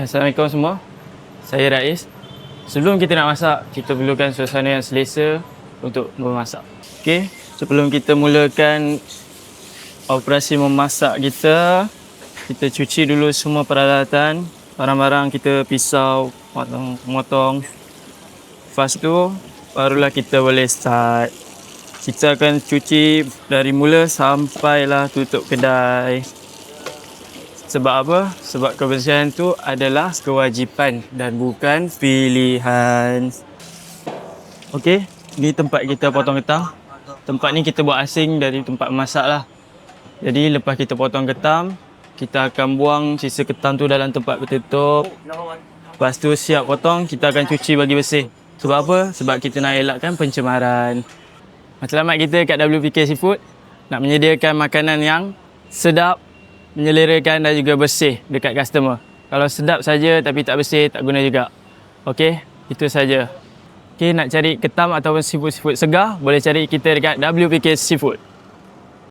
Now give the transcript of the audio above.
Assalamualaikum semua. Saya Rais. Sebelum kita nak masak, kita perlukan suasana yang selesa untuk memasak. Okey, sebelum kita mulakan operasi memasak kita cuci dulu semua peralatan, barang-barang kita, pisau, potong. Lepas tu, barulah kita boleh start. Kita akan cuci dari mula sampailah tutup kedai. Sebab apa? Sebab kebersihan tu adalah kewajipan dan bukan pilihan. Okey, ni tempat kita potong ketam. Tempat ni kita buat asing dari tempat masak lah. Jadi lepas kita potong ketam, kita akan buang sisa ketam tu dalam tempat tertutup. Lepas tu siap potong, kita akan cuci bagi bersih. Sebab apa? Sebab kita nak elakkan pencemaran. Matlamat kita kat WPK Seafood nak menyediakan makanan yang sedap, menyelerakan dan juga bersih dekat customer. Kalau sedap saja tapi tak bersih, tak guna juga. Okey, itu saja. Okey, nak cari ketam ataupun seafood segar, boleh cari kita dekat WPK Seafood.